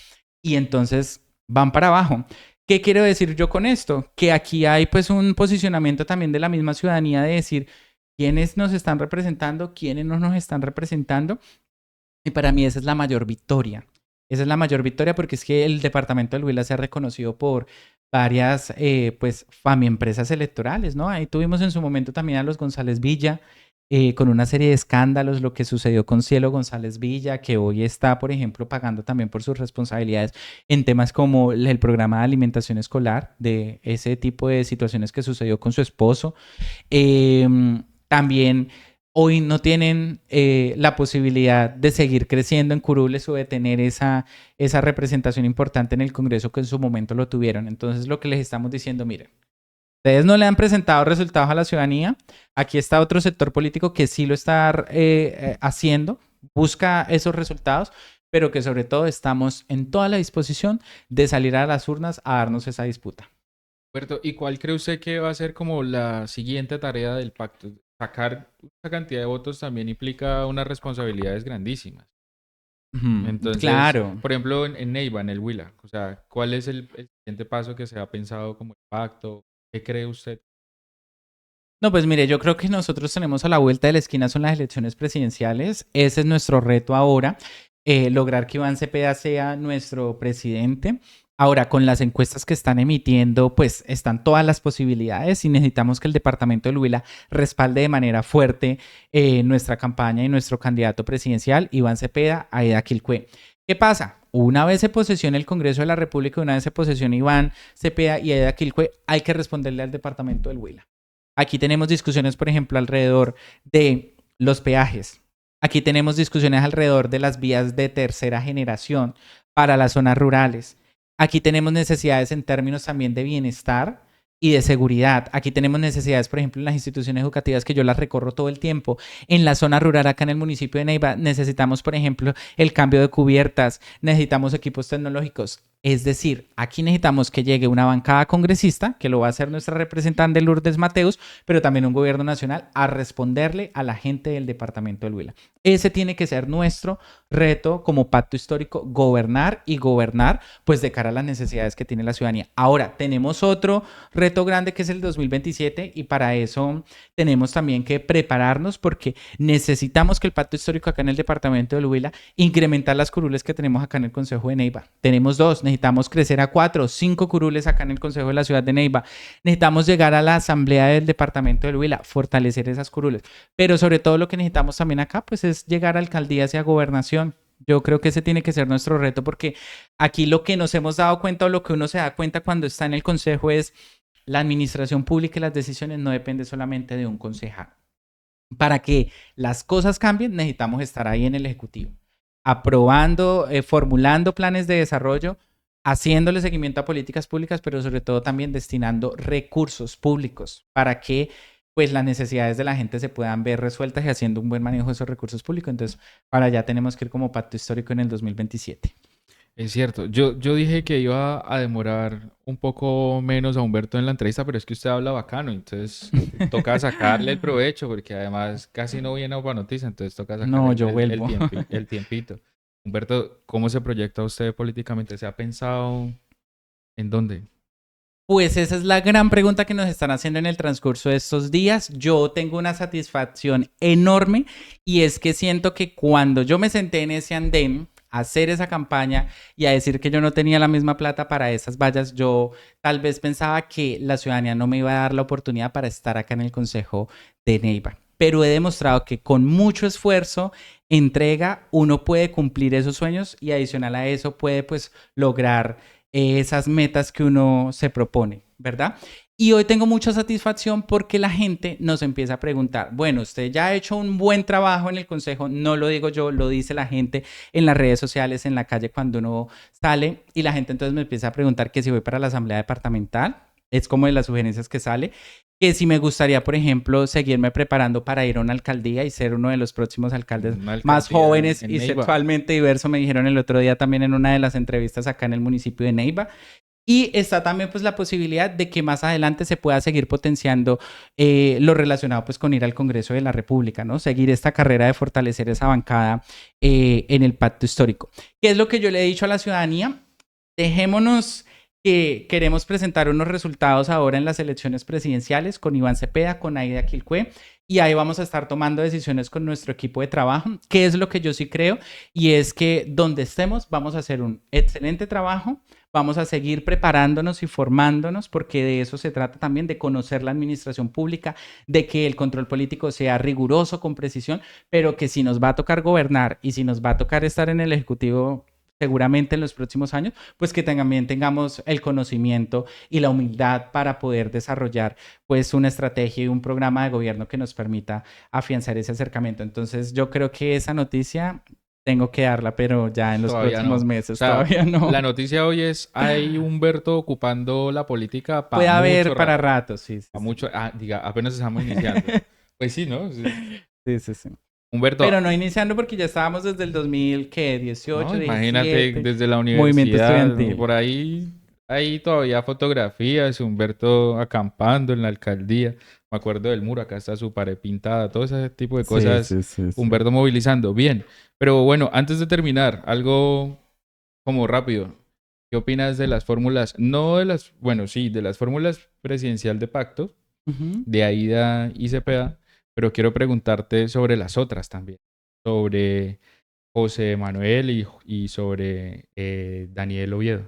Y entonces van para abajo. ¿Qué quiero decir yo con esto? Que aquí hay pues un posicionamiento también de la misma ciudadanía de decir quiénes nos están representando, quiénes no nos están representando. Y para mí esa es la mayor victoria. Esa es la mayor victoria porque es que el departamento del Huila se ha reconocido por varias pues empresas electorales, ¿no? Ahí tuvimos en su momento también a los González Villa, con una serie de escándalos, lo que sucedió con Cielo González Villa, que hoy está, por ejemplo, pagando también por sus responsabilidades en temas como el programa de alimentación escolar, de ese tipo de situaciones que sucedió con su esposo. También hoy no tienen la posibilidad de seguir creciendo en curules o de tener esa representación importante en el Congreso que en su momento lo tuvieron. Entonces, lo que les estamos diciendo, miren, ustedes no le han presentado resultados a la ciudadanía. Aquí está otro sector político que sí lo está haciendo, busca esos resultados, pero que sobre todo estamos en toda la disposición de salir a las urnas a darnos esa disputa. Roberto, ¿y cuál cree usted que va a ser como la siguiente tarea del pacto? Sacar esa cantidad de votos también implica unas responsabilidades grandísimas. Entonces, Claro. por ejemplo, en Neiva, en el Huila, o sea, ¿cuál es el siguiente paso que se ha pensado como el pacto? ¿Qué cree usted? No, pues mire, yo creo que nosotros tenemos a la vuelta de la esquina son las elecciones presidenciales. Ese es nuestro reto ahora, lograr que Iván Cepeda sea nuestro presidente. Ahora, con las encuestas que están emitiendo, pues están todas las posibilidades y necesitamos que el departamento del Huila respalde de manera fuerte nuestra campaña y nuestro candidato presidencial, Iván Cepeda, Aida Quilcue. ¿Qué pasa? Una vez se posesione el Congreso de la República, una vez se posesione Iván Cepeda y Aida Quilcue, hay que responderle al departamento del Huila. Aquí tenemos discusiones, por ejemplo, alrededor de los peajes. Aquí tenemos discusiones alrededor de las vías de tercera generación para las zonas rurales. Aquí tenemos necesidades en términos también de bienestar y de seguridad. Aquí tenemos necesidades, por ejemplo, en las instituciones educativas que yo las recorro todo el tiempo. En la zona rural, acá en el municipio de Neiva, necesitamos, por ejemplo, el cambio de cubiertas, necesitamos equipos tecnológicos. Es decir, aquí necesitamos que llegue una bancada congresista, que lo va a hacer nuestra representante Lourdes Mateus, pero también un gobierno nacional a responderle a la gente del departamento del Huila. Ese tiene que ser nuestro reto como pacto histórico, gobernar y gobernar, pues de cara a las necesidades que tiene la ciudadanía. Ahora, tenemos otro reto grande que es el 2027 y para eso tenemos también que prepararnos porque necesitamos que el pacto histórico acá en el departamento del Huila incrementar las curules que tenemos acá en el Consejo de Neiva. Tenemos 2, necesitamos crecer a 4 o 5 curules acá en el Consejo de la Ciudad de Neiva. Necesitamos llegar a la asamblea del departamento del Huila, fortalecer esas curules. Pero sobre todo lo que necesitamos también acá, pues es llegar a alcaldías y a gobernación. Yo creo que ese tiene que ser nuestro reto porque aquí lo que nos hemos dado cuenta o lo que uno se da cuenta cuando está en el consejo es la administración pública y las decisiones no dependen solamente de un concejal. Para que las cosas cambien, necesitamos estar ahí en el ejecutivo, aprobando, formulando planes de desarrollo, haciéndole seguimiento a políticas públicas, pero sobre todo también destinando recursos públicos para que pues las necesidades de la gente se puedan ver resueltas y haciendo un buen manejo de esos recursos públicos. Entonces, para allá tenemos que ir como pacto histórico en el 2027. Es cierto, yo dije que iba a demorar un poco menos a Humberto en la entrevista, pero es que usted habla bacano, entonces toca sacarle el provecho, porque además casi no viene a Noticias, entonces toca No, sacarle yo vuelvo. el tiempito. Humberto, ¿cómo se proyecta usted políticamente? ¿Se ha pensado en dónde? Pues esa es la gran pregunta que nos están haciendo en el transcurso de estos días. Yo tengo una satisfacción enorme y es que siento que cuando yo me senté en ese andén a hacer esa campaña y a decir que yo no tenía la misma plata para esas vallas, yo tal vez pensaba que la ciudadanía no me iba a dar la oportunidad para estar acá en el Consejo de Neiva. Pero he demostrado que con mucho esfuerzo, entrega, uno puede cumplir esos sueños y adicional a eso puede pues lograr esas metas que uno se propone, ¿verdad? Y hoy tengo mucha satisfacción porque la gente nos empieza a preguntar, bueno, usted ya ha hecho un buen trabajo en el consejo, no lo digo yo, lo dice la gente en las redes sociales, en la calle cuando uno sale y la gente entonces me empieza a preguntar que si voy para la asamblea departamental, es como de las sugerencias que sale, que si me gustaría, por ejemplo, seguirme preparando para ir a una alcaldía y ser uno de los próximos alcaldes más jóvenes y sexualmente diversos, me dijeron el otro día también en una de las entrevistas acá en el municipio de Neiva. Y está también pues la posibilidad de que más adelante se pueda seguir potenciando lo relacionado pues con ir al Congreso de la República, ¿no? Seguir esta carrera de fortalecer esa bancada en el pacto histórico. ¿Qué es lo que yo le he dicho a la ciudadanía? Dejémonos que queremos presentar unos resultados ahora en las elecciones presidenciales con Iván Cepeda, con Aida Quilcue, y ahí vamos a estar tomando decisiones con nuestro equipo de trabajo, que es lo que yo sí creo, y es que donde estemos vamos a hacer un excelente trabajo, vamos a seguir preparándonos y formándonos, porque de eso se trata también, de conocer la administración pública, de que el control político sea riguroso, con precisión, pero que si nos va a tocar gobernar y si nos va a tocar estar en el Ejecutivo seguramente en los próximos años, pues que también tengamos el conocimiento y la humildad para poder desarrollar pues una estrategia y un programa de gobierno que nos permita afianzar ese acercamiento. Entonces yo creo que esa noticia tengo que darla, pero ya en los Todavía no. próximos O meses sea, todavía no. la noticia hoy es, hay Humberto ocupando la política Puede para mucho haber para rato. rato, sí, sí, Para sí. mucho, diga, apenas estamos iniciando. Pues sí, ¿no? Sí. Sí, sí, sí. Humberto, Pero no iniciando porque ya estábamos desde el 2000, ¿qué? 18, no, imagínate 17, desde la movimiento universidad, estudiantil. por ahí hay todavía fotografías, Humberto acampando en la alcaldía. Me acuerdo del muro, acá está su pared pintada, todo ese tipo de Sí, cosas, sí, sí, sí. Humberto movilizando. Bien, pero bueno, antes de terminar, algo como rápido. ¿Qué opinas de las fórmulas? No de las, bueno, sí, de las fórmulas presidencial de pacto, Ujú. de AIDA y CPA, pero quiero preguntarte sobre las otras también, sobre José Manuel y sobre Daniel Oviedo.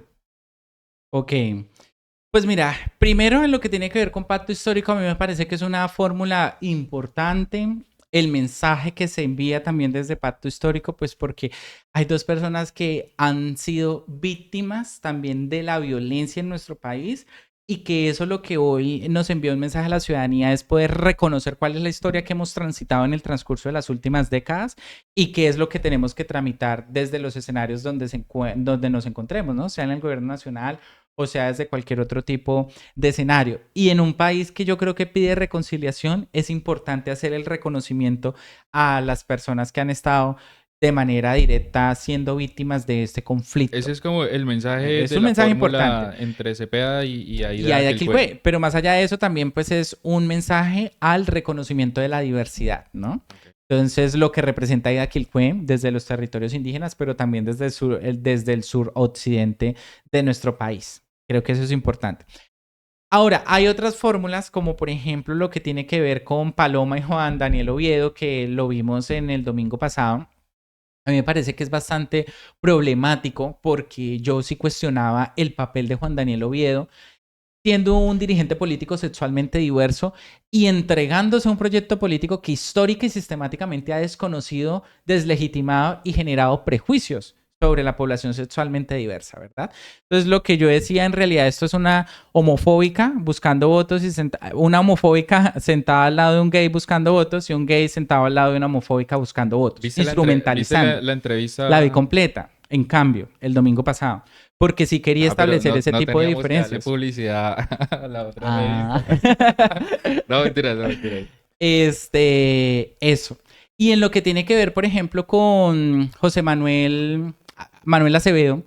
Ok. Pues mira, primero en lo que tiene que ver con pacto histórico, a mí me parece que es una fórmula importante. El mensaje que se envía también desde pacto histórico, pues porque hay dos personas que han sido víctimas también de la violencia en nuestro país y que eso lo que hoy nos envió un mensaje a la ciudadanía es poder reconocer cuál es la historia que hemos transitado en el transcurso de las últimas décadas y qué es lo que tenemos que tramitar desde los escenarios donde nos encontremos, ¿no? Sea en el gobierno nacional o sea desde cualquier otro tipo de escenario. Y en un país que yo creo que pide reconciliación, es importante hacer el reconocimiento a las personas que han estado de manera directa siendo víctimas de este conflicto. Ese es como el mensaje Es de un la mensaje importante. fórmula entre Cepeda y Y Aida hay aquí Quilcue. fue, pero más allá de eso también pues es un mensaje al reconocimiento de la diversidad, ¿no? Ok. Entonces, lo que representa Ida Quilcue desde los territorios indígenas, pero también desde el sur occidente de nuestro país. Creo que eso es importante. Ahora, hay otras fórmulas, como por ejemplo lo que tiene que ver con Paloma y Juan Daniel Oviedo, que lo vimos en el domingo pasado. A mí me parece que es bastante problemático porque yo sí cuestionaba el papel de Juan Daniel Oviedo siendo un dirigente político sexualmente diverso y entregándose a un proyecto político que histórica y sistemáticamente ha desconocido, deslegitimado y generado prejuicios sobre la población sexualmente diversa, ¿verdad? Entonces, lo que yo decía en realidad, esto es una homofóbica buscando votos y una homofóbica sentada al lado de un gay buscando votos y un gay sentado al lado de una homofóbica buscando votos, ¿Viste instrumentalizando. la La vi entrevista? completa, en cambio, el domingo pasado, porque sí quería Ah, pero establecer no, ese no tipo de teníamos que darle diferencias. publicidad a la otra media de Ah. información. No, mentiras, no, mentiras. Eso. Y en lo que tiene que ver, por ejemplo, con José Manuel Acevedo,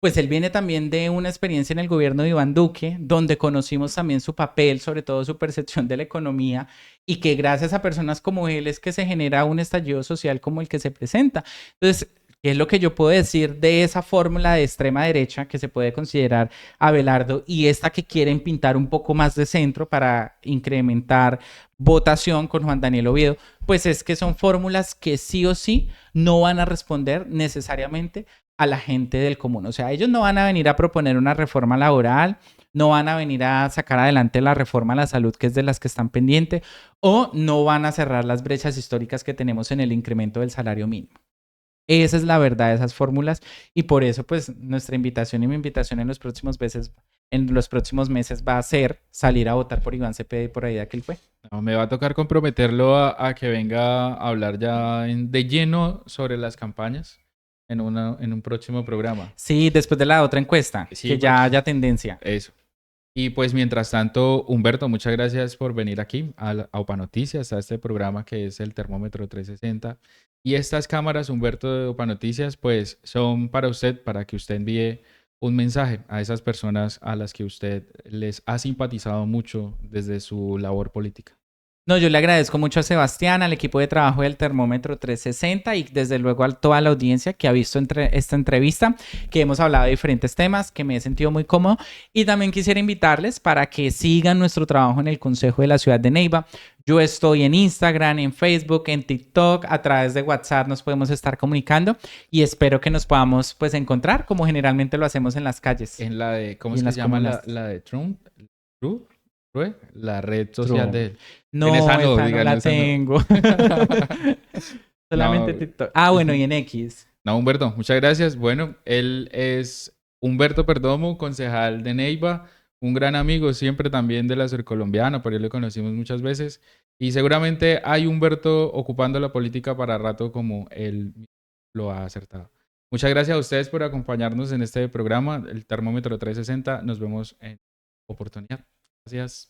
pues él viene también de una experiencia en el gobierno de Iván Duque, donde conocimos también su papel, sobre todo su percepción de la economía, y que gracias a personas como él es que se genera un estallido social como el que se presenta. Entonces, ¿qué es lo que yo puedo decir de esa fórmula de extrema derecha que se puede considerar Abelardo y esta que quieren pintar un poco más de centro para incrementar votación con Juan Daniel Oviedo? Pues es que son fórmulas que sí o sí no van a responder necesariamente a la gente del común. O sea, ellos no van a venir a proponer una reforma laboral, no van a venir a sacar adelante la reforma a la salud, que es de las que están pendientes, o no van a cerrar las brechas históricas que tenemos en el incremento del salario mínimo. Esa es la verdad de esas fórmulas y por eso pues nuestra invitación y mi invitación en los próximos meses va a ser salir a votar por Iván Cepeda y por Aida Quilcue. No, me va a tocar comprometerlo a que venga a hablar ya de lleno sobre las campañas en un próximo programa. Sí, después de la otra encuesta, Sí, que ya haya tendencia. eso. Y pues mientras tanto, Humberto, muchas gracias por venir aquí a Opa Noticias, a este programa que es el Termómetro 360. Y estas cámaras, Humberto, de Opa Noticias, pues son para usted, para que usted envíe un mensaje a esas personas a las que usted les ha simpatizado mucho desde su labor política. No, yo le agradezco mucho a Sebastián, al equipo de trabajo del Termómetro 360 y desde luego a toda la audiencia que ha visto esta entrevista, que hemos hablado de diferentes temas, que me he sentido muy cómodo y también quisiera invitarles para que sigan nuestro trabajo en el Consejo de la Ciudad de Neiva. Yo estoy en Instagram, en Facebook, en TikTok, a través de WhatsApp nos podemos estar comunicando y espero que nos podamos pues encontrar como generalmente lo hacemos en las calles En la de, ¿cómo y en se las llama comunas. la de Trump? ¿True? ¿True? La red social True. de él. En esa No, no, esa no digan, la esa no. tengo. Solamente No, TikTok. Ah, bueno, y en X. no, Humberto, muchas gracias. Bueno, él es Humberto Perdomo, concejal de Neiva, un gran amigo siempre también de la Surcolombiana, por él lo conocimos muchas veces. Y seguramente hay Humberto ocupando la política para rato como él lo ha acertado. Muchas gracias a ustedes por acompañarnos en este programa, el Termómetro 360. Nos vemos en oportunidad. Gracias.